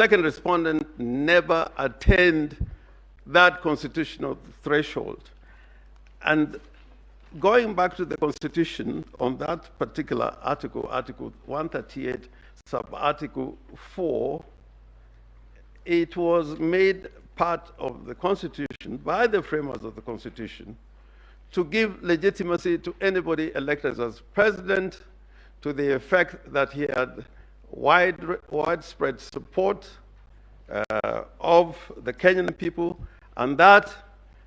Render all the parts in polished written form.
second respondent never attained that constitutional threshold. And going back to the Constitution on that particular article, Article 138, sub-article 4, it was made part of the Constitution by the framers of the Constitution to give legitimacy to anybody elected as president, to the effect that he had widespread support of the Kenyan people, and that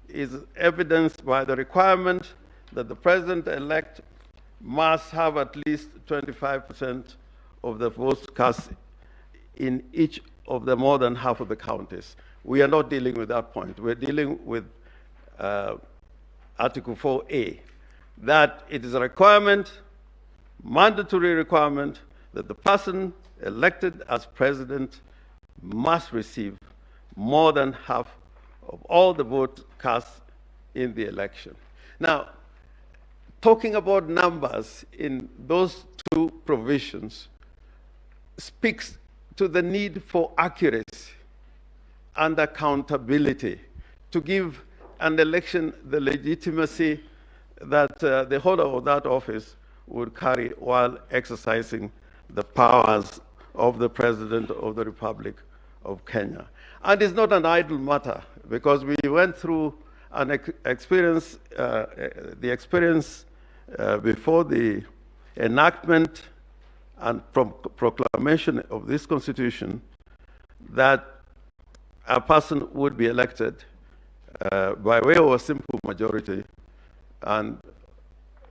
is evidenced by the requirement that the president-elect must have at least 25% of the votes cast in each of the more than half of the counties. We are not dealing with that point. We're dealing with Article 4A, that it is a requirement, mandatory requirement, that the person elected as president must receive more than half of all the votes cast in the election. Now, talking about numbers in those two provisions speaks to the need for accuracy and accountability to give an election the legitimacy that the holder of that office would carry while exercising the powers of the President of the Republic of Kenya. And it's not an idle matter, because we went through an experience before the enactment and proclamation of this Constitution, that a person would be elected by way of a simple majority, and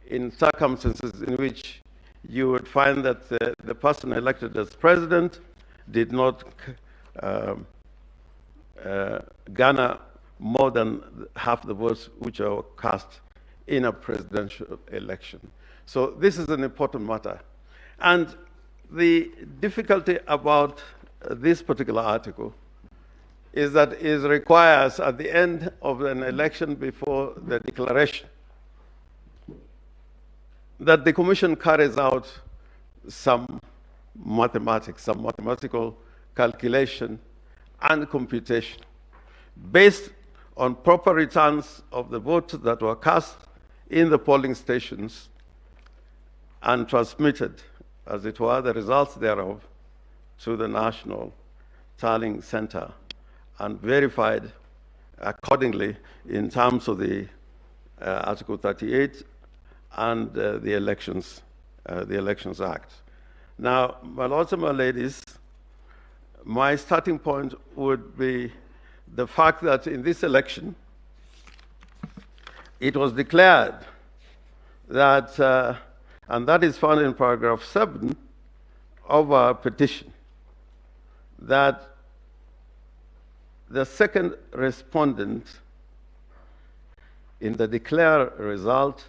in circumstances in which you would find that the person elected as president did not garner more than half the votes which are cast in a presidential election. So this is an important matter. And the difficulty about this particular article is that it requires, at the end of an election before the declaration, that the Commission carries out some mathematics, some mathematical calculation and computation based on proper returns of the votes that were cast in the polling stations and transmitted, as it were, the results thereof to the National Tallying Center and verified accordingly in terms of the Article 38 and the Elections Act. Now, my lords and my ladies, my starting point would be the fact that in this election, it was declared that, and that is found in paragraph 7 of our petition, that the second respondent in the declared result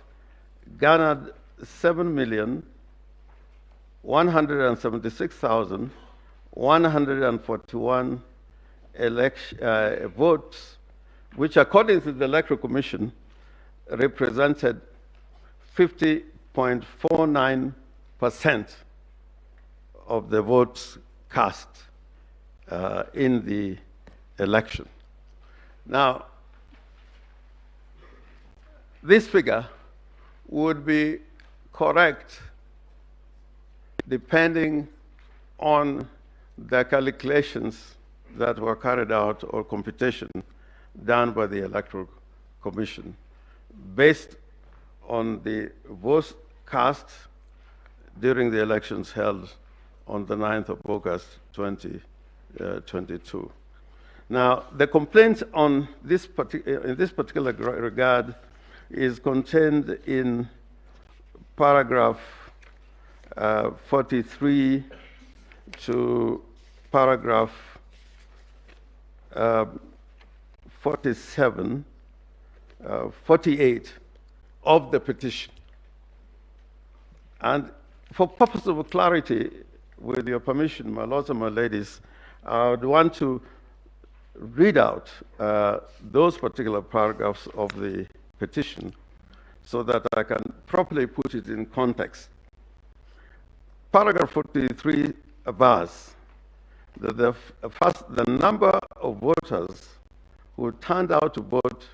garnered 7,176,141 votes, which according to the Electoral Commission represented 50.49% of the votes cast in the election. Now, this figure would be correct depending on the calculations that were carried out or computation done by the Electoral Commission based on the votes cast during the elections held on the 9th of August 2022. Now, the complaint on this in this particular regard is contained in paragraph 43 to paragraph 48 of the petition. And for purpose of clarity, with your permission, my lords and my ladies, I would want to read out those particular paragraphs of the petition so that I can properly put it in context. Paragraph 43 bars that the number of voters who turned out to vote